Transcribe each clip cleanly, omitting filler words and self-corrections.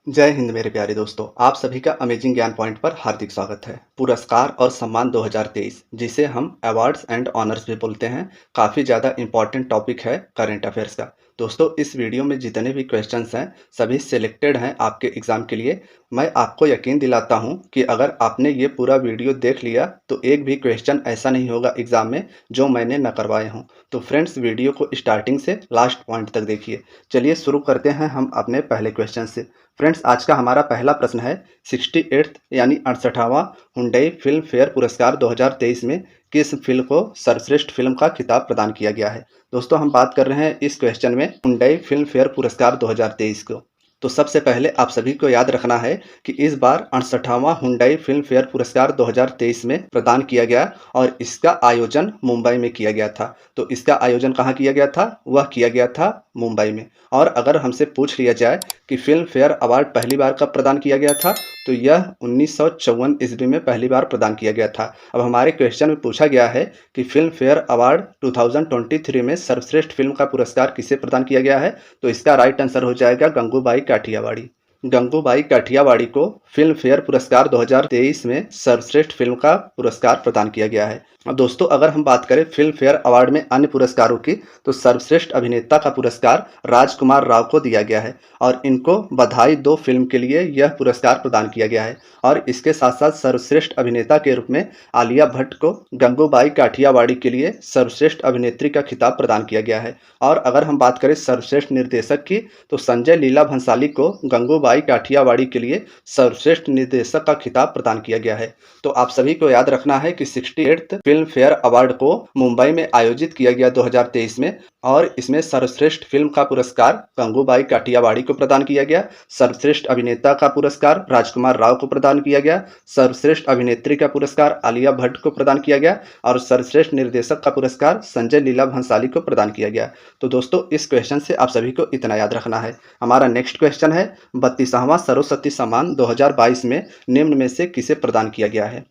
जय हिंद मेरे प्यारे दोस्तों, आप सभी का अमेजिंग ज्ञान पॉइंट पर हार्दिक स्वागत है। पुरस्कार और सम्मान 2023 जिसे हम अवार्ड्स एंड ऑनर्स भी बोलते हैं, काफ़ी ज़्यादा इम्पॉर्टेंट टॉपिक है करंट अफेयर्स का। दोस्तों इस वीडियो में जितने भी क्वेश्चंस हैं सभी सिलेक्टेड हैं आपके एग्ज़ाम के लिए। मैं आपको यकीन दिलाता हूं कि अगर आपने ये पूरा वीडियो देख लिया तो एक भी क्वेश्चन ऐसा नहीं होगा एग्ज़ाम में जो मैंने न करवाए हों। तो फ्रेंड्स वीडियो को स्टार्टिंग से लास्ट पॉइंट तक देखिए। चलिए शुरू करते हैं हम अपने पहले क्वेश्चन से। फ्रेंड्स आज का हमारा पहला प्रश्न है 68th यानी 68वां हुंडई फिल्म फेयर पुरस्कार 2023 में किस फिल्म को सर्वश्रेष्ठ फिल्म का खिताब प्रदान किया गया है। दोस्तों हम बात कर रहे हैं इस क्वेश्चन में हुंडई फिल्म फेयर पुरस्कार 2023 को। तो सबसे पहले आप सभी को याद रखना है कि इस बार 68वां हुंडई फिल्म फेयर पुरस्कार 2023 में प्रदान किया गया और इसका आयोजन मुंबई में किया गया था। तो इसका आयोजन कहाँ किया गया था? वह किया गया था मुंबई में। और अगर हमसे पूछ लिया जाए कि फिल्म फेयर अवार्ड पहली बार कब प्रदान किया गया था, तो यह 1954 ईस्वी में पहली बार प्रदान किया गया था। अब हमारे क्वेश्चन में पूछा गया है कि फिल्म फेयर अवार्ड 2023 में सर्वश्रेष्ठ फिल्म का पुरस्कार किसे प्रदान किया गया है, तो इसका राइट आंसर हो जाएगा गंगूबाई काठियावाड़ी। गंगूबाई काठियावाड़ी को फिल्म फेयर पुरस्कार 2023 में सर्वश्रेष्ठ फिल्म का पुरस्कार प्रदान किया गया है। अब दोस्तों अगर हम बात करें फिल्म फेयर अवार्ड में अन्य पुरस्कारों की, तो सर्वश्रेष्ठ अभिनेता का पुरस्कार राजकुमार राव को दिया गया है और इनको बधाई 2 फिल्म के लिए यह पुरस्कार प्रदान किया गया है। और इसके साथ साथ सर्वश्रेष्ठ अभिनेता के रूप में आलिया भट्ट को गंगूबाई काठियावाड़ी के लिए सर्वश्रेष्ठ अभिनेत्री का खिताब प्रदान किया गया है। और अगर हम बात करें सर्वश्रेष्ठ निर्देशक की, तो संजय लीला भंसाली को गंगूबाई काठियावाड़ी के लिए सर्वश्रेष्ठ निर्देशक का खिताब प्रदान किया गया है। तो आप सभी को याद रखना है कि 68th फिल्म फेयर अवार्ड को मुंबई में आयोजित किया गया 2023 में और इसमें सर्वश्रेष्ठ फिल्म का पुरस्कार गंगूबाई काठियावाड़ी को प्रदान किया गया, सर्वश्रेष्ठ अभिनेता का पुरस्कार राजकुमार राव को प्रदान किया गया, सर्वश्रेष्ठ अभिनेत्री का पुरस्कार आलिया भट्ट को प्रदान किया गया और सर्वश्रेष्ठ निर्देशक का पुरस्कार संजय लीला भंसाली को प्रदान किया गया। तो दोस्तों इस क्वेश्चन से आप सभी को इतना याद रखना है। हमारा नेक्स्ट क्वेश्चन है 32वां सरस्वती सम्मान 2022 में निम्न में से किसे प्रदान किया गया है।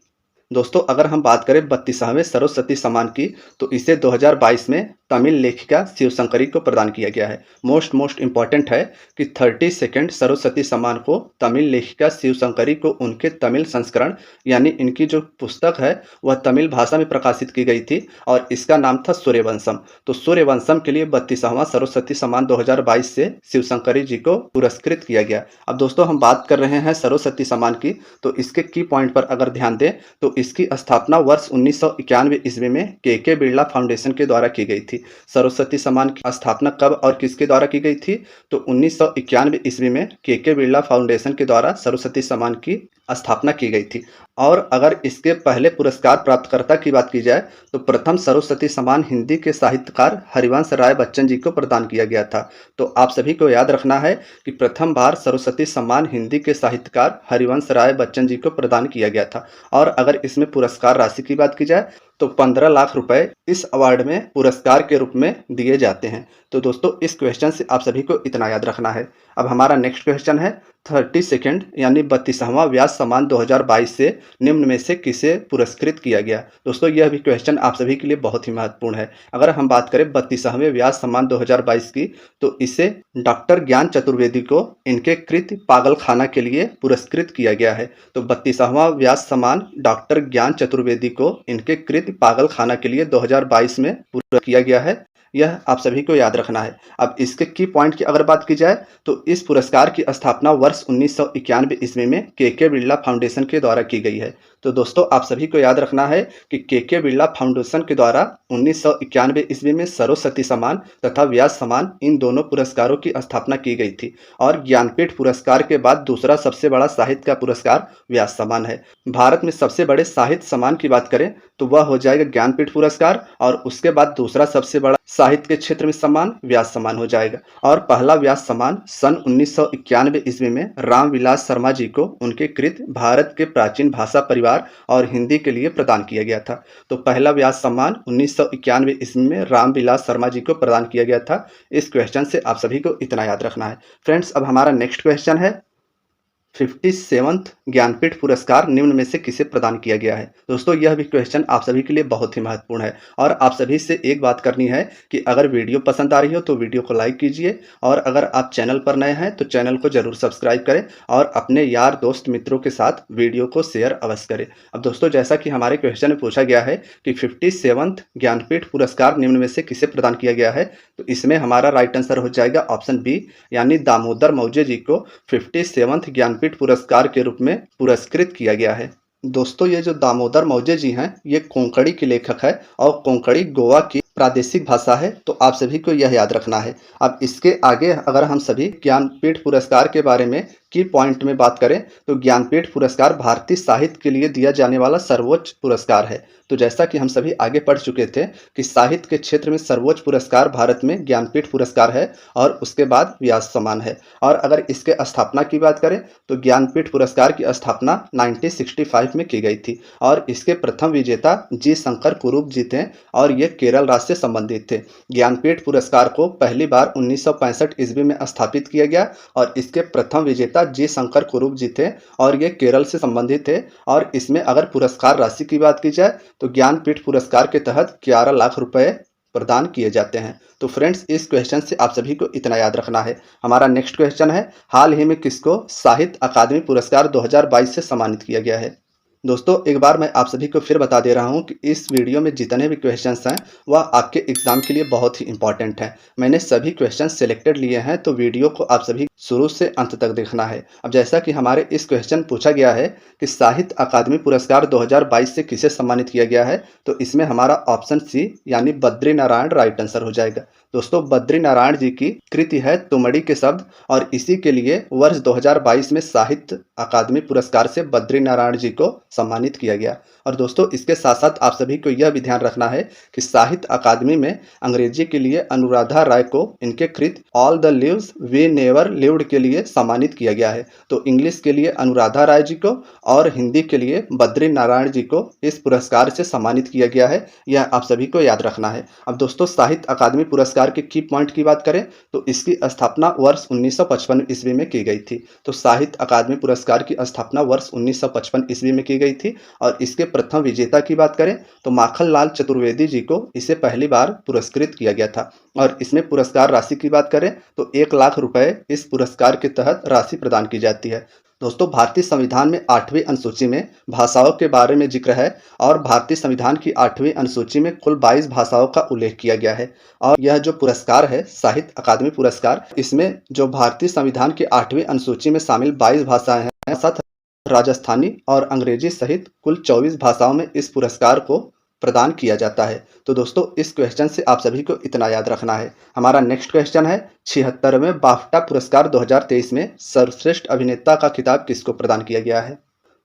दोस्तों अगर हम बात करें 32वें सरस्वती सम्मान की, तो इसे 2022 में तमिल लेखिका शिवशंकरी को प्रदान किया गया है। मोस्ट इम्पॉर्टेंट है कि 32nd सरस्वती सम्मान को तमिल लेखिका शिवशंकरी को उनके तमिल संस्करण यानी इनकी जो पुस्तक है वह तमिल भाषा में प्रकाशित की गई थी और इसका नाम था सूर्यवंशम। तो सूर्यवंशम के लिए 32वां सरस्वती सम्मान 2022 से शिवशंकरी जी को पुरस्कृत किया गया। अब दोस्तों हम बात कर रहे हैं सरस्वती सम्मान की, तो इसके की पॉइंट पर अगर ध्यान दें तो इसकी स्थापना वर्ष 1991 ईस्वी में के बिरला फाउंडेशन के द्वारा की गई थी। सरस्वती सम्मान की स्थापना कब और किसके द्वारा की गई थी, तो 1991 ईस्वी में के बिरला फाउंडेशन के द्वारा सरस्वती सम्मान की स्थापना की गई थी। और अगर इसके पहले पुरस्कार प्राप्तकर्ता की बात की जाए, तो प्रथम सरस्वती सम्मान हिंदी के साहित्यकार हरिवंश राय बच्चन जी को प्रदान किया गया था। तो आप सभी को याद रखना है कि प्रथम बार सरस्वती सम्मान हिंदी के साहित्यकार हरिवंश राय बच्चन जी को प्रदान किया गया था। और अगर इसमें पुरस्कार राशि की बात की जाए, तो 15 लाख रुपए इस अवार्ड में पुरस्कार के रूप में दिए जाते हैं। तो दोस्तों इस क्वेश्चन से आप सभी को इतना याद रखना है। अब हमारा नेक्स्ट क्वेश्चन है 32nd यानी 32वां व्यास सम्मान 2022 से निम्न में से किसे पुरस्कृत किया गया। दोस्तों यह भी क्वेश्चन आप सभी के लिए बहुत ही महत्वपूर्ण है। अगर हम बात करें 32वें व्यास सम्मान 2022 की, तो इसे डॉक्टर ज्ञान चतुर्वेदी को इनके कृत पागलखाना के लिए पुरस्कृत किया गया है। तो 32वां व्यास सम्मान डॉक्टर ज्ञान चतुर्वेदी को इनके कृत पागलखाना के लिए 2022 में पुरस्कृत किया गया है। यह आप सभी को याद रखना है। अब इसके की पॉइंट की अगर बात की जाए, तो इस पुरस्कार की स्थापना वर्ष 1991 ईस्वी में के बिरला फाउंडेशन के द्वारा की गई है। तो दोस्तों आप सभी को याद रखना है कि के बिरला फाउंडेशन के द्वारा 1991 ईस्वी में सरस्वती सम्मान तथा व्यास सम्मान इन दोनों पुरस्कारों की स्थापना की गई थी। और ज्ञानपीठ पुरस्कार के बाद दूसरा सबसे बड़ा साहित्य का पुरस्कार व्यास सम्मान है। भारत में सबसे बड़े साहित्य सम्मान की बात करें तो वह हो जाएगा ज्ञानपीठ पुरस्कार और उसके बाद दूसरा सबसे बड़ा साहित्य के क्षेत्र में सम्मान व्यास सम्मान हो जाएगा। और पहला व्यास सम्मान सन 1991 ईस्वी में रामविलास शर्मा जी को उनके कृत भारत के प्राचीन भाषा परिवार और हिंदी के लिए प्रदान किया गया था। तो पहला व्यास सम्मान 1991 ईस्वी में रामविलास शर्मा जी को प्रदान किया गया था। इस क्वेश्चन से आप सभी को इतना याद रखना है। फ्रेंड्स अब हमारा नेक्स्ट क्वेश्चन है 57th ज्ञानपीठ पुरस्कार निम्न में से किसे प्रदान किया गया है? दोस्तों यह भी क्वेश्चन आप सभी के लिए बहुत ही महत्वपूर्ण है और आप सभी से एक बात करनी है कि अगर वीडियो पसंद आ रही हो तो वीडियो को लाइक कीजिए और अगर आप चैनल पर नए हैं तो चैनल को जरूर सब्सक्राइब करें और अपने यार दोस्त मित्रों के साथ वीडियो को शेयर अवश्य करें। अब दोस्तों जैसा कि हमारे क्वेश्चन में पूछा गया है कि 57th ज्ञानपीठ पुरस्कार निम्न में से किसे प्रदान किया गया है, तो इसमें हमारा राइट आंसर हो जाएगा ऑप्शन बी, यानी दामोदर मौजे जी को 57th ज्ञानपीठ पुरस्कार के रूप में पुरस्कृत किया गया है। दोस्तों ये जो दामोदर मौजे जी हैं ये कोंकणी के लेखक है और कोंकणी गोवा की प्रादेशिक भाषा है, तो आप सभी को यह याद रखना है। अब इसके आगे अगर हम सभी ज्ञानपीठ पुरस्कार के बारे में की पॉइंट में बात करें तो ज्ञानपीठ पुरस्कार भारतीय साहित्य के लिए दिया जाने वाला सर्वोच्च पुरस्कार है। तो जैसा कि हम सभी आगे पढ़ चुके थे कि साहित्य के क्षेत्र में सर्वोच्च पुरस्कार भारत में ज्ञानपीठ पुरस्कार है और उसके बाद व्यास सम्मान है। और अगर इसके स्थापना की बात करें तो ज्ञानपीठ पुरस्कार की स्थापना 1965 में की गई थी और इसके प्रथम विजेता जी शंकर कुरूप जी थे और ये केरल राज्य से संबंधित थे। ज्ञानपीठ पुरस्कार को पहली बार 1965 ईस्वी में स्थापित किया गया और इसके प्रथम विजेता जी शंकर कुरूप जी थे और ये केरल से संबंधित थे। और इसमें अगर पुरस्कार राशि की बात की जाए तो ज्ञानपीठ पुरस्कार के तहत 11 लाख रुपए प्रदान किए जाते हैं। तो फ्रेंड्स इस क्वेश्चन से आप सभी को इतना याद रखना है। हमारा नेक्स्ट क्वेश्चन है, हाल ही में किसको साहित्य अकादमी पुरस्कार 2022 से सम्मानित किया गया है? दोस्तों एक बार मैं आप सभी को फिर बता दे रहा हूं कि इस वीडियो में जितने भी क्वेश्चंस हैं वह आपके एग्जाम के लिए बहुत ही इंपॉर्टेंट हैं। मैंने सभी क्वेश्चंस सिलेक्टेड लिए हैं तो वीडियो को आप सभी शुरू से अंत तक देखना है। अब जैसा कि हमारे इस क्वेश्चन पूछा गया है कि साहित्य अकादमी पुरस्कार 2022 से किसे सम्मानित किया गया है, तो इसमें हमारा ऑप्शन सी यानी बद्री नारायण राइट आंसर हो जाएगा। दोस्तों बद्री नारायण जी की कृति है तुमड़ी के शब्द और इसी के लिए वर्ष 2022 में साहित्य अकादमी पुरस्कार से बद्री नारायण जी को सम्मानित किया गया। और दोस्तों इसके साथ साथ आप सभी को यह भी ध्यान रखना है कि साहित्य अकादमी में अंग्रेजी के लिए अनुराधा राय को इनके कृत all the lives we never lived के लिए सम्मानित किया गया है। तो इंग्लिश के लिए अनुराधा राय जी को और हिंदी के लिए बद्री नारायण जी को इस पुरस्कार से सम्मानित किया गया है, यह आप सभी को याद रखना है। अब दोस्तों साहित्य अकादमी पुरस्कार के की पॉइंट की बात करें तो इसकी स्थापना वर्ष 1955 ईस्वी में की गई थी। तो साहित्य अकादमी पुरस्कार की स्थापना वर्ष 1955 ईस्वी में की गई थी और इसके प्रथम विजेता की बात करें तो माखनलाल चतुर्वेदी जी को इसे पहली बार पुरस्कृत किया गया था। और इसमें पुरस्कार राशि की बात करें तो 1 लाख रुपए इस पुरस्कार के तहत राशि प्रदान की जाती है। दोस्तों भारतीय संविधान में 8वीं अनुसूची में भाषाओं के बारे में जिक्र है और भारतीय संविधान की 8वीं अनुसूची में कुल 22 भाषाओं का उल्लेख किया गया है। और यह जो पुरस्कार है साहित्य अकादमी पुरस्कार, इसमें जो भारतीय संविधान की 8वीं अनुसूची में शामिल 22 भाषाएं हैं, साथ राजस्थानी और अंग्रेजी सहित कुल 24 भाषाओं में इस पुरस्कार को प्रदान किया जाता है। तो दोस्तों इस क्वेश्चन से आप सभी को इतना याद रखना है। हमारा नेक्स्ट क्वेश्चन है, 76वें बाफ्टा पुरस्कार 2023 में सर्वश्रेष्ठ अभिनेता का खिताब किसको प्रदान किया गया है?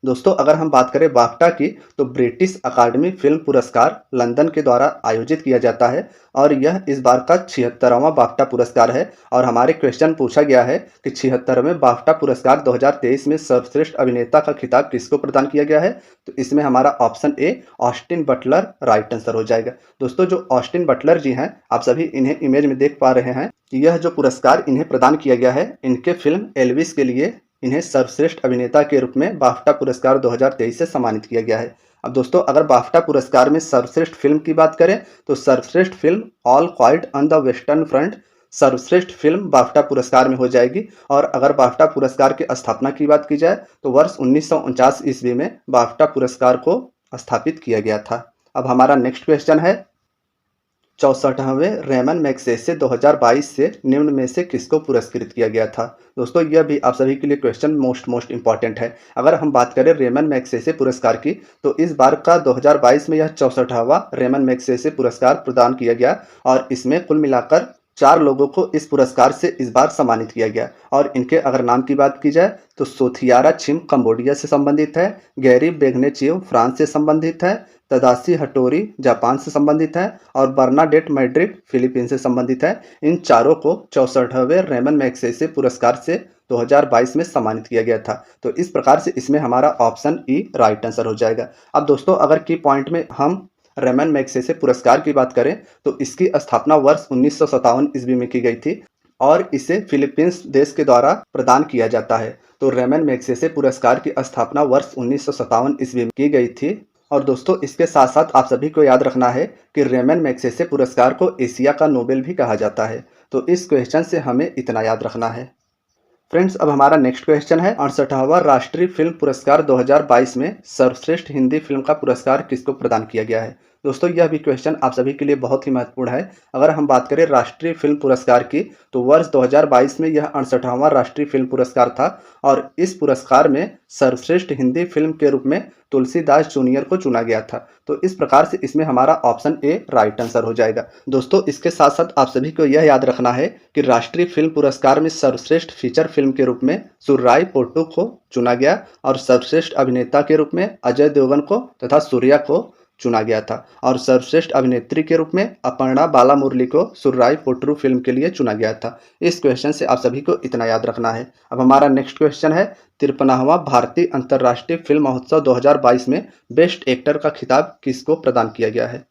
दोस्तों अगर हम बात करें बाफ्टा की तो ब्रिटिश अकादमी फिल्म पुरस्कार लंदन के द्वारा आयोजित किया जाता है और यह इस बार का 76वां बाफ्टा पुरस्कार है। और हमारे क्वेश्चन पूछा गया है कि 76वें बाफ्टा पुरस्कार 2023 में सर्वश्रेष्ठ अभिनेता का खिताब किसको प्रदान किया गया है, तो इसमें हमारा ऑप्शन ए ऑस्टिन बटलर राइट आंसर हो जाएगा। दोस्तों जो ऑस्टिन बटलर जी हैं आप सभी इन्हें इमेज में देख पा रहे हैं कि यह जो पुरस्कार इन्हें प्रदान किया गया है इनके फिल्म एल्विस के लिए इन्हें सर्वश्रेष्ठ अभिनेता के रूप में बाफ्टा पुरस्कार 2023 से सम्मानित किया गया है। अब दोस्तों अगर बाफ्टा पुरस्कार में सर्वश्रेष्ठ फिल्म की बात करें तो सर्वश्रेष्ठ film all quite on the western front सर्वश्रेष्ठ फिल्म बाफ्टा पुरस्कार में हो जाएगी। और अगर बाफ्टा पुरस्कार की स्थापना की बात की जाए तो वर्ष 1949 ईस्वी में बाफ्टा पुरस्कार को स्थापित किया गया था। अब हमारा नेक्स्ट क्वेश्चन है, 64वें रेमन मैग्सेसे 2022 से निम्न में से किसको पुरस्कृत किया गया था? दोस्तों यह भी आप सभी के लिए क्वेश्चन मोस्ट इंपॉर्टेंट है। अगर हम बात करें रेमन मैग्सेसे पुरस्कार की तो इस बार का 2022 में यह 64वां रेमन मैग्सेसे पुरस्कार प्रदान किया गया और इसमें कुल मिलाकर 4 लोगों को इस पुरस्कार से इस बार सम्मानित किया गया। और इनके अगर नाम की बात की जाए तो सोथियारा छिम कंबोडिया से संबंधित है, गैरी बेग्नेचिव फ्रांस से संबंधित है, तदाशी हटोरी जापान से संबंधित है और बर्नाडेट मैड्रिड फिलीपींस से संबंधित है। इन चारों को 64वें रेमन मैग्सेसे पुरस्कार से 2022 में सम्मानित किया गया था। तो इस प्रकार से इसमें हमारा ऑप्शन ई राइट आंसर हो जाएगा। अब दोस्तों अगर की पॉइंट में हम रेमन मैग्सेसे पुरस्कार की बात करें तो इसकी स्थापना वर्ष 1957 ईस्वी में की गई थी और इसे फिलीपींस देश के द्वारा प्रदान किया जाता है। तो रेमन मैग्सेसे पुरस्कार की स्थापना वर्ष 1957 ईस्वी में की गई थी। और दोस्तों इसके साथ साथ आप सभी को याद रखना है कि रेमन मैग्सेसे पुरस्कार को एशिया का नोबेल भी कहा जाता है। तो इस क्वेश्चन से हमें इतना याद रखना है। फ्रेंड्स, अब हमारा नेक्स्ट क्वेश्चन है 68वां राष्ट्रीय फिल्म पुरस्कार 2022 में सर्वश्रेष्ठ हिंदी फिल्म का पुरस्कार किसको प्रदान किया गया है। दोस्तों यह भी क्वेश्चन आप सभी के लिए बहुत ही महत्वपूर्ण है। अगर हम बात करें राष्ट्रीय फिल्म पुरस्कार की, तो वर्ष 2022 में यह 68वां राष्ट्रीय फिल्म पुरस्कार था और इस पुरस्कार में सर्वश्रेष्ठ हिंदी फिल्म के रूप में तुलसीदास जूनियर को चुना गया था। तो इस प्रकार से इसमें हमारा ऑप्शन ए राइट आंसर हो जाएगा। दोस्तों इसके साथ साथ आप सभी को यह याद रखना है कि राष्ट्रीय फिल्म पुरस्कार में सर्वश्रेष्ठ फीचर फिल्म के रूप में सुर्राई पोट्टू को चुना गया और सर्वश्रेष्ठ अभिनेता के रूप में अजय देवगन को तथा सूर्या को चुना गया था और सर्वश्रेष्ठ अभिनेत्री के रूप में अपर्णा बालामुरली को सुर्राई पोट्टू फिल्म के लिए चुना गया था। इस क्वेश्चन से आप सभी को इतना याद रखना है। अब हमारा नेक्स्ट क्वेश्चन है 53वां भारतीय अंतर्राष्ट्रीय फिल्म महोत्सव 2022 में बेस्ट एक्टर का खिताब किसको प्रदान किया गया है।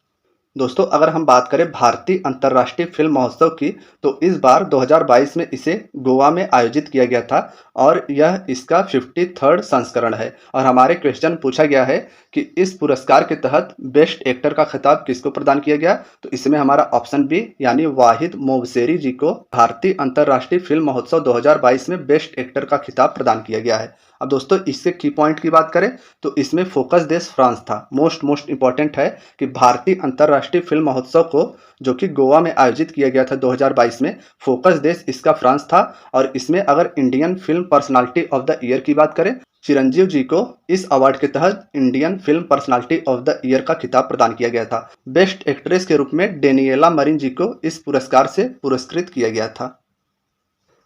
दोस्तों अगर हम बात करें भारतीय अंतर्राष्ट्रीय फिल्म महोत्सव की, तो इस बार 2022 में इसे गोवा में आयोजित किया गया था और यह इसका 53rd संस्करण है। और हमारे क्वेश्चन पूछा गया है कि इस पुरस्कार के तहत बेस्ट एक्टर का खिताब किसको प्रदान किया गया। तो इसमें हमारा ऑप्शन बी यानी वाहिद मोबसेरी जी को भारतीय अंतर्राष्ट्रीय फिल्म महोत्सव 2022 में बेस्ट एक्टर का खिताब प्रदान किया गया है। अब दोस्तों इससे की पॉइंट की बात करें तो इसमें फोकस देश फ्रांस था। मोस्ट इंपॉर्टेंट है कि भारतीय अंतर्राष्ट्रीय फिल्म महोत्सव को जो कि गोवा में आयोजित किया गया था 2022 में, फोकस देश इसका फ्रांस था। और इसमें अगर Indian film personality of the year की बात करें, चिरंजीव जी को इस अवार्ड के तहत Indian film personality of the year का खिताब प्रदान किया गया था। बेस्ट एक्ट्रेस के रूप में डेनिएला मरीन जी को इस पुरस्कार से पुरस्कृत किया गया था।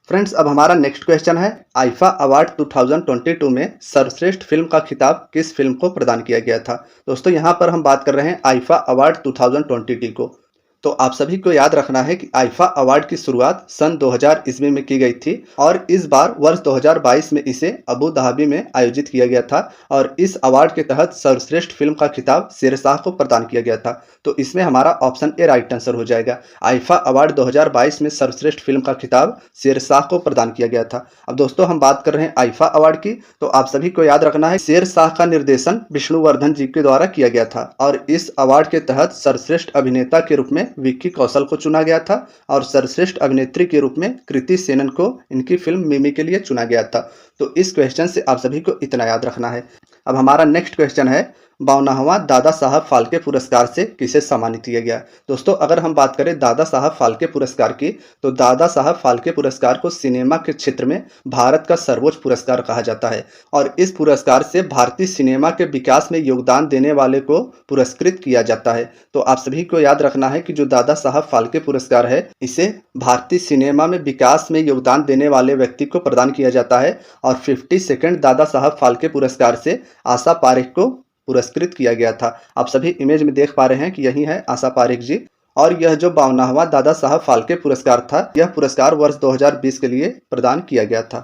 फ्रेंड्स, अब हमारा नेक्स्ट क्वेश्चन है आईफा अवार्ड 2022 में सर्वश्रेष्ठ फिल्म का खिताब किस फिल्म को प्रदान किया गया था। दोस्तों यहाँ पर हम बात कर रहे हैं आईफा अवार्ड 2022 को। तो आप सभी को याद रखना है कि आईफा अवार्ड की शुरुआत सन 2000 ईस्वी में की गई थी और इस बार वर्ष 2022 में इसे अबू धाबी में आयोजित किया गया था और इस अवार्ड के तहत सर्वश्रेष्ठ फिल्म का खिताब शेरशाह को प्रदान किया गया था। तो इसमें हमारा ऑप्शन ए राइट आंसर हो जाएगा। आईफा अवार्ड 2022 में सर्वश्रेष्ठ फिल्म का खिताब शेरशाह को प्रदान किया गया था। अब दोस्तों हम बात कर रहे हैं आईफा अवार्ड की, तो आप सभी को याद रखना है शेरशाह का निर्देशन विष्णुवर्धन जी के द्वारा किया गया था और इस अवार्ड के तहत सर्वश्रेष्ठ अभिनेता के रूप में विक्की कौशल को चुना गया था और सर्वश्रेष्ठ अभिनेत्री के रूप में कृति सेनन को इनकी फिल्म मिमी के लिए चुना गया था। तो इस क्वेश्चन से आप सभी को इतना याद रखना है। अब हमारा नेक्स्ट क्वेश्चन है 52वां दादा साहब फाल्के पुरस्कार से किसे सम्मानित किया गया। दोस्तों अगर हम बात करें दादा साहब फाल्के पुरस्कार की, तो दादा साहब फाल्के पुरस्कार को सिनेमा के क्षेत्र में भारत का सर्वोच्च पुरस्कार कहा जाता है और इस पुरस्कार से भारतीय सिनेमा के विकास में योगदान देने वाले को पुरस्कृत किया जाता है। तो आप सभी को याद रखना है कि जो दादा साहब फाल्के पुरस्कार है, इसे भारतीय सिनेमा में विकास में योगदान देने वाले व्यक्ति को प्रदान किया जाता है और 52nd दादा साहब फाल्के पुरस्कार से आशा पारेख को पुरस्कृत किया गया था। आप सभी इमेज में देख पा रहे हैं कि यही है आशा पारेख जी। और यह जो 52वां दादा साहब फाल्के पुरस्कार था, यह पुरस्कार वर्ष 2020 के लिए प्रदान किया गया था।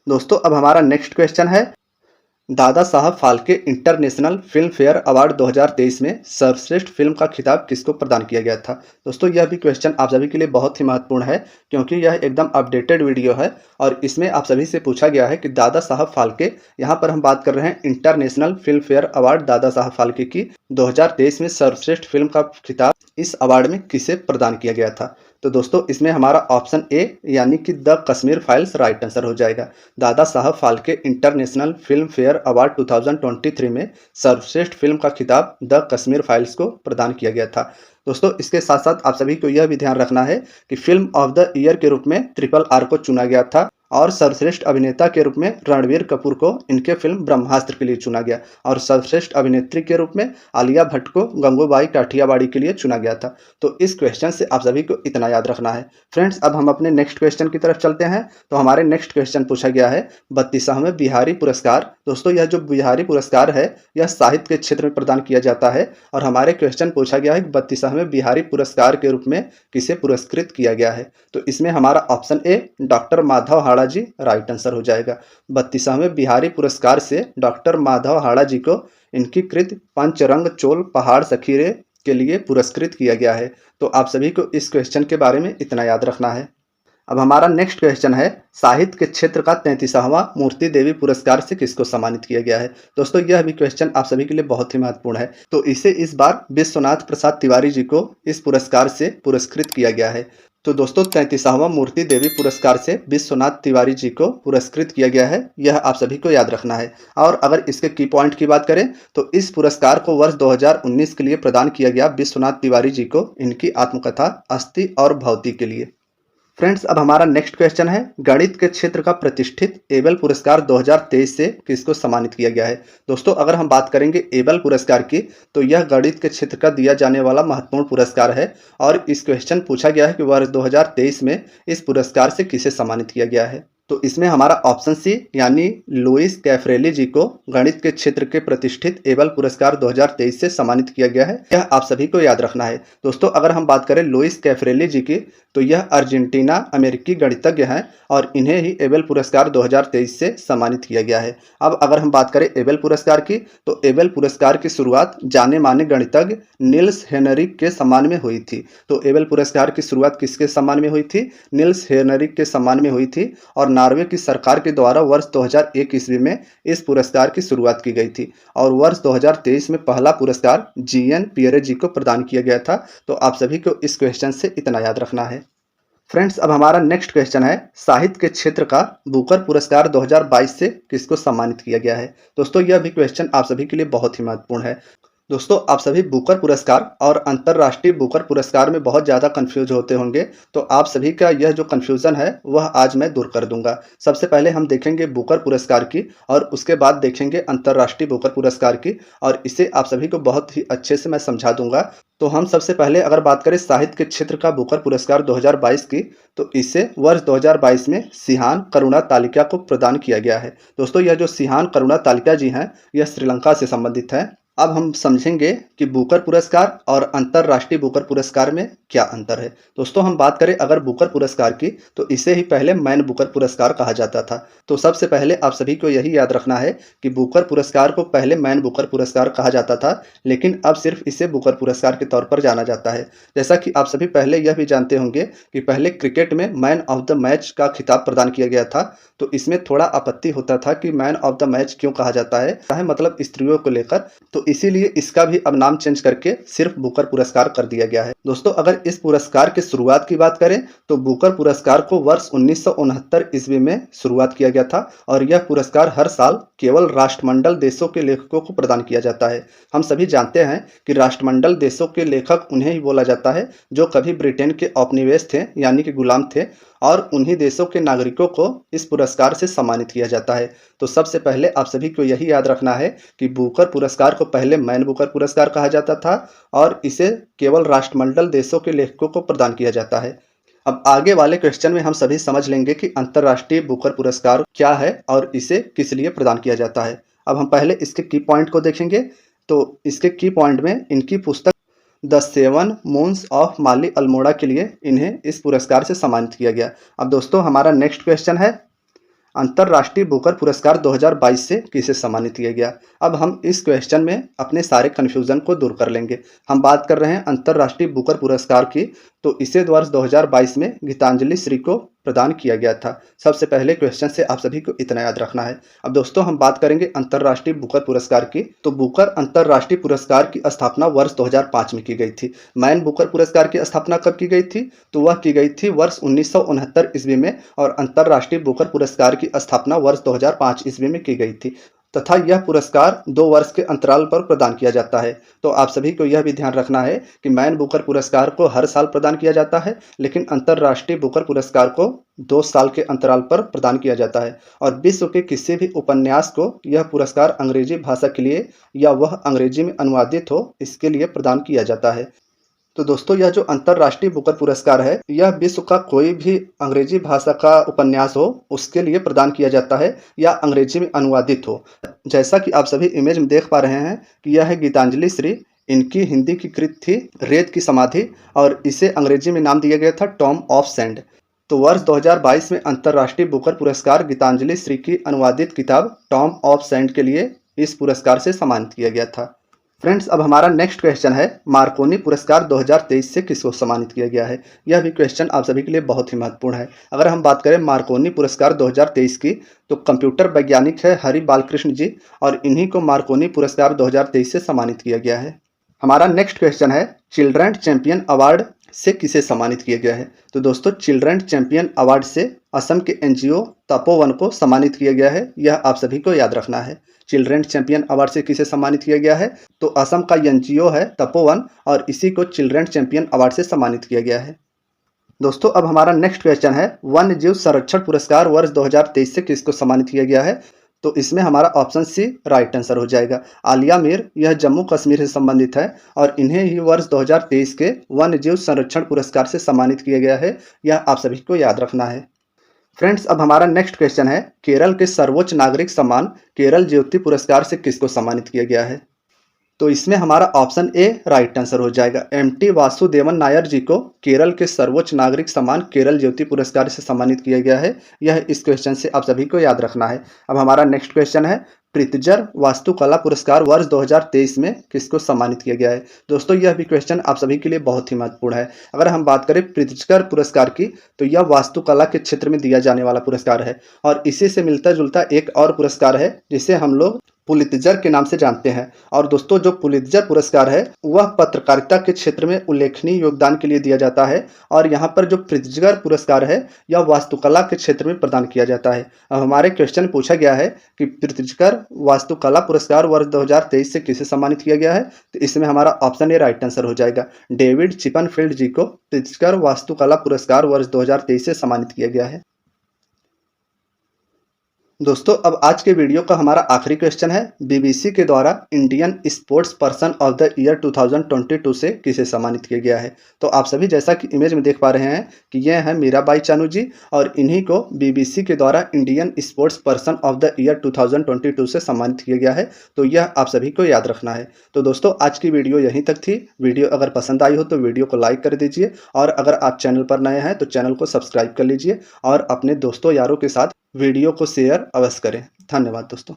दोस्तों अब हमारा नेक्स्ट क्वेश्चन है Dada Saheb Phalke international film fair award 2023 में सर्वश्रेष्ठ फिल्म का खिताब किसको प्रदान किया गया था। दोस्तों यह भी क्वेश्चन आप सभी के लिए बहुत ही महत्वपूर्ण है क्योंकि यह एकदम अपडेटेड वीडियो है और इसमें आप सभी से पूछा गया है कि दादा साहब फाल्के, यहाँ पर हम बात कर रहे हैं international film fair award Dada Saheb Phalke की 2023 में सर्वश्रेष्ठ फिल्म का खिताब इस अवार्ड में किसे प्रदान किया गया था। तो दोस्तों इसमें हमारा ऑप्शन ए यानी कि the Kashmir files right answer हो जाएगा। Dada Saheb Phalke international film fair award 2023 में सर्वश्रेष्ठ फिल्म का खिताब द कश्मीर फाइल्स को प्रदान किया गया था। दोस्तों इसके साथ साथ आप सभी को यह भी ध्यान रखना है कि फिल्म ऑफ द ईयर के रूप में RRR को चुना गया था और सर्वश्रेष्ठ अभिनेता के रूप में रणवीर कपूर को इनके फिल्म ब्रह्मास्त्र के लिए चुना गया और सर्वश्रेष्ठ अभिनेत्री के रूप में आलिया भट्ट को गंगूबाई काठियावाड़ी के लिए चुना गया था। तो इस क्वेश्चन से आप सभी को इतना याद रखना है। फ्रेंड्स अब हम अपने नेक्स्ट क्वेश्चन की तरफ चलते हैं। तो हमारे नेक्स्ट क्वेश्चन पूछा गया है 32वें बिहारी पुरस्कार। दोस्तों यह जो बिहारी पुरस्कार है यह साहित्य के क्षेत्र में प्रदान किया जाता है और हमारे क्वेश्चन पूछा गया है 32वें बिहारी पुरस्कार के रूप में किसे पुरस्कृत किया गया है। तो इसमें हमारा option A doctor Madhav Hada ji right answer हो जाएगा। 32वें बिहारी पुरस्कार से डॉक्टर माधव हाड़ा जी को इनकी कृत पंचरंग चोल पहाड़ सखीरे के लिए पुरस्कृत किया गया है। तो आप सभी को इस क्वेश्चन के बारे में इतना याद रखना है। अब हमारा नेक्स्ट क्वेश्चन है, साहित्य के क्षेत्र का 33वां मूर्ति देवी पुरस्कार से किसको सम्मानित किया गया है। दोस्तों यह भी क्वेश्चन आप सभी के लिए बहुत ही महत्वपूर्ण है। तो इसे इस बार विश्वनाथ प्रसाद तिवारी जी को इस पुरस्कार से पुरस्कृत किया गया है। तो दोस्तों 33वां मूर्ति देवी पुरस्कार से विश्वनाथ तिवारी जी को पुरस्कृत किया गया है, यह आप सभी को याद रखना है। और अगर इसके की पॉइंट की बात करें तो इस पुरस्कार को वर्ष 2019 के लिए प्रदान किया गया विश्वनाथ तिवारी जी को इनकी आत्मकथा अस्थि और भौतिकी के लिए। फ्रेंड्स अब हमारा नेक्स्ट क्वेश्चन है, गणित के क्षेत्र का प्रतिष्ठित एबल पुरस्कार 2023 से किसको सम्मानित किया गया है। दोस्तों अगर हम बात करेंगे एबल पुरस्कार की तो यह गणित के क्षेत्र का दिया जाने वाला महत्वपूर्ण पुरस्कार है और इस क्वेश्चन पूछा गया है कि वर्ष 2023 में इस पुरस्कार से किसे सम्मानित किया गया है। तो इसमें हमारा ऑप्शन सी यानी लुइस कैफ्रेली जी को गणित के क्षेत्र के प्रतिष्ठित एबल पुरस्कार 2023 से सम्मानित किया गया है, यह आप सभी को याद रखना है। दोस्तों अगर हम बात करें लुइस कैफ्रेली जी की तो यह अर्जेंटीना अमेरिकी गणितज्ञ हैं और इन्हें ही एबल पुरस्कार 2023 से सम्मानित किया गया है। अब अगर हम बात करें एबल पुरस्कार की तो एबल पुरस्कार की शुरुआत जाने माने गणितज्ञ निल्स हेनरिक के सम्मान में हुई थी। तो एबल पुरस्कार की शुरुआत किसके सम्मान में हुई थी? निल्स हेनरिक के सम्मान में हुई थी और नॉर्वे की सरकार के द्वारा वर्ष 2001 ईस्वी में इस पुरस्कार की शुरुआत की गई थी और वर्ष 2023 में पहला पुरस्कार जीएन पियरे जी को प्रदान किया गया था। तो आप सभी को इस क्वेश्चन से इतना याद रखना है। फ्रेंड्स अब हमारा नेक्स्ट क्वेश्चन है, साहित्य के क्षेत्र का बुकर पुरस्कार 2022 से किसको सम्मानित किया गया है। दोस्तों यह भी क्वेश्चन आप सभी के लिए बहुत ही महत्वपूर्ण है। दोस्तों आप सभी बुकर पुरस्कार और अंतर्राष्ट्रीय बुकर पुरस्कार में बहुत ज़्यादा कंफ्यूज होते होंगे, तो आप सभी का यह जो कंफ्यूजन है वह आज मैं दूर कर दूंगा। सबसे पहले हम देखेंगे बुकर पुरस्कार की और उसके बाद देखेंगे अंतर्राष्ट्रीय बुकर पुरस्कार की और इसे आप सभी को बहुत ही अच्छे से मैं समझा दूंगा। तो हम सबसे पहले अगर बात करें साहित्य के क्षेत्र का बुकर पुरस्कार 2022 की तो इसे वर्ष 2022 में सिहान करुणा तालिका को प्रदान किया गया है। दोस्तों यह जो सिहान करुणा तालिका जी हैं यह श्रीलंका से संबंधित है। अब हम समझेंगे कि बुकर पुरस्कार और अंतर्राष्ट्रीय बुकर पुरस्कार में क्या अंतर है। दोस्तों हम बात करें अगर बुकर पुरस्कार की तो इसे ही पहले मैन बुकर पुरस्कार कहा जाता था। तो सबसे पहले आप सभी को यही याद रखना है कि बुकर पुरस्कार को पहले मैन बुकर पुरस्कार कहा जाता था, लेकिन अब सिर्फ इसे बुकर पुरस्कार के तौर पर जाना जाता है। जैसा कि आप सभी पहले यह भी जानते होंगे कि पहले क्रिकेट में मैन ऑफ द मैच का खिताब प्रदान किया गया था, तो इसमें थोड़ा आपत्ति होता था कि मैन ऑफ द मैच क्यों कहा जाता है मतलब स्त्रियों को लेकर, तो इसीलिए इसका भी अब नाम चेंज करके सिर्फ बुकर पुरस्कार कर दिया गया है। दोस्तों अगर इस पुरस्कार की शुरुआत की बात करें तो बुकर पुरस्कार को वर्ष 1969 ईस्वी में शुरुआत किया गया था और यह पुरस्कार हर साल केवल राष्ट्रमंडल देशों के लेखकों को प्रदान किया जाता है। हम सभी जानते हैं कि राष्ट्रमंडल देशों के लेखक उन्हें ही बोला जाता है जो कभी ब्रिटेन के औपनिवेश थे यानी कि गुलाम थे और उन्हीं देशों के नागरिकों को इस पुरस्कार से सम्मानित किया जाता है। तो सबसे पहले आप सभी को यही याद रखना है कि बुकर पुरस्कार को पहले मैन बुकर पुरस्कार कहा जाता था और इसे केवल राष्ट्रमंडल देशों के लेखकों को प्रदान किया जाता है। अब आगे वाले क्वेश्चन में हम सभी समझ लेंगे कि अंतर्राष्ट्रीय बुकर पुरस्कार क्या है और इसे किस लिए प्रदान किया जाता है। अब हम पहले इसके की पॉइंट को देखेंगे। तो इसके की पॉइंट में इनकी पुस्तक द सेवन मून्स ऑफ माली अल्मोड़ा के लिए इन्हें इस पुरस्कार से सम्मानित किया गया। अब दोस्तों हमारा नेक्स्ट क्वेश्चन है, अंतर्राष्ट्रीय बुकर पुरस्कार 2022 से किसे सम्मानित किया गया। अब हम इस क्वेश्चन में अपने सारे कन्फ्यूजन को दूर कर लेंगे। हम बात कर रहे हैं अंतर्राष्ट्रीय बुकर पुरस्कार की, तो इसे वर्ष 2022 में गीतांजलि श्री को प्रदान किया गया था। सबसे पहले क्वेश्चन से आप सभी को इतना याद रखना है। अब दोस्तों हम बात करेंगे अंतर्राष्ट्रीय बुकर पुरस्कार की, तो बुकर अंतर्राष्ट्रीय पुरस्कार की स्थापना वर्ष 2005 में की गई थी। मैन बुकर पुरस्कार की स्थापना कब की गई थी? तो वह की गई थी वर्ष 1969 ईस्वी में और अंतर्राष्ट्रीय बुकर पुरस्कार की स्थापना वर्ष 2005 ईस्वी में की गई थी तथा यह पुरस्कार 2 वर्ष के अंतराल पर प्रदान किया जाता है। तो आप सभी को यह भी ध्यान रखना है कि मैन बुकर पुरस्कार को हर साल प्रदान किया जाता है, लेकिन अंतर्राष्ट्रीय बुकर पुरस्कार को 2 साल के अंतराल पर प्रदान किया जाता है और विश्व के किसी भी उपन्यास को यह पुरस्कार अंग्रेजी भाषा के लिए या वह अंग्रेजी में अनुवादित हो इसके लिए प्रदान किया जाता है। तो दोस्तों यह जो अंतर्राष्ट्रीय बुकर पुरस्कार है यह विश्व का कोई भी अंग्रेजी भाषा का उपन्यास हो उसके लिए प्रदान किया जाता है या अंग्रेजी में अनुवादित हो। जैसा कि आप सभी इमेज में देख पा रहे हैं कि यह है गीतांजलि श्री, इनकी हिंदी की कृत थी रेत की समाधि और इसे अंग्रेजी में नाम दिया गया था टॉम ऑफ सैंड। तो वर्ष 2022 में अंतर्राष्ट्रीय बुकर पुरस्कार गीतांजलि श्री की अनुवादित किताब टॉम ऑफ सैंड के लिए इस पुरस्कार से सम्मानित किया गया था। फ्रेंड्स, अब हमारा नेक्स्ट क्वेश्चन है, मार्कोनी पुरस्कार 2023 से किसको सम्मानित किया गया है। यह भी क्वेश्चन आप सभी के लिए बहुत ही महत्वपूर्ण है। अगर हम बात करें मार्कोनी पुरस्कार 2023 की, तो कंप्यूटर वैज्ञानिक है हरि बालकृष्ण जी, और इन्हीं को मार्कोनी पुरस्कार 2023 से सम्मानित किया गया है। हमारा नेक्स्ट क्वेश्चन है, चिल्ड्रन चैंपियन अवार्ड से किसे सम्मानित किया गया है। तो दोस्तों, चिल्ड्रन चैंपियन अवार्ड से असम के एनजीओ तपोवन को सम्मानित किया गया है। यह आप सभी को याद रखना है। चिल्ड्रन चैंपियन अवार्ड से किसे सम्मानित किया गया है, तो असम का एनजीओ है तपोवन, और इसी को चिल्ड्रन चैंपियन अवार्ड से सम्मानित किया गया है। दोस्तों, अब हमारा नेक्स्ट क्वेश्चन है, वन्य जीव संरक्षण पुरस्कार वर्ष 2023 से किसको सम्मानित किया गया है। तो इसमें हमारा ऑप्शन सी राइट आंसर हो जाएगा। आलिया मीर, यह जम्मू कश्मीर से संबंधित है और इन्हें ही वर्ष 2023 के वन्य जीव संरक्षण पुरस्कार से सम्मानित किया गया है। यह आप सभी को याद रखना है। फ्रेंड्स, अब हमारा नेक्स्ट क्वेश्चन है, केरल के सर्वोच्च नागरिक सम्मान केरल ज्योति पुरस्कार से किसको सम्मानित किया गया है। तो इसमें हमारा ऑप्शन ए राइट आंसर हो जाएगा। एमटी वासुदेवन नायर जी को केरल के सर्वोच्च नागरिक सम्मान केरल ज्योति पुरस्कार से सम्मानित किया गया है। यह इस क्वेश्चन से आप सभी को याद रखना है। अब हमारा नेक्स्ट क्वेश्चन है, प्रीतिजर वास्तुकला पुरस्कार वर्ष 2023 में किसको सम्मानित किया गया है। दोस्तों, यह भी क्वेश्चन आप सभी के लिए बहुत ही महत्वपूर्ण है। अगर हम बात करें प्रीतिजर पुरस्कार की, तो यह वास्तुकला के क्षेत्र में दिया जाने वाला पुरस्कार है और इसी से मिलता जुलता एक और पुरस्कार है जिसे हम लोग पुलित्जर के नाम से जानते हैं। और दोस्तों, जो पुलित्जर पुरस्कार है वह पत्रकारिता के क्षेत्र में उल्लेखनीय योगदान के लिए दिया जाता है, और यहाँ पर जो प्रीतिजर पुरस्कार है यह वास्तुकला के क्षेत्र में प्रदान किया जाता है। अब हमारे क्वेश्चन पूछा गया है कि प्रीतिजर वास्तुकला पुरस्कार वर्ष 2023 से किसे सम्मानित किया गया है, तो इसमें हमारा ऑप्शन ए राइट आंसर हो जाएगा। डेविड चिपनफील्ड जी को प्रीतिजर वास्तुकला पुरस्कार वर्ष 2023 से सम्मानित किया गया है। दोस्तों, अब आज के वीडियो का हमारा आखिरी क्वेश्चन है, बीबीसी के द्वारा Indian sports person of the year 2022 से किसे सम्मानित किया गया है। तो आप सभी जैसा कि इमेज में देख पा रहे हैं कि यह है मीराबाई चानू जी, और इन्हीं को बीबीसी के द्वारा Indian sports person of the year 2022 से सम्मानित किया गया है। तो यह आप सभी को याद रखना है। तो दोस्तों, आज की वीडियो यहीं तक थी। वीडियो अगर पसंद आई हो तो वीडियो को लाइक कर दीजिए, और अगर आप चैनल पर नए हैं तो चैनल को सब्सक्राइब कर लीजिए, और अपने दोस्तों यारों के साथ वीडियो को शेयर अवश्य करें। धन्यवाद दोस्तों।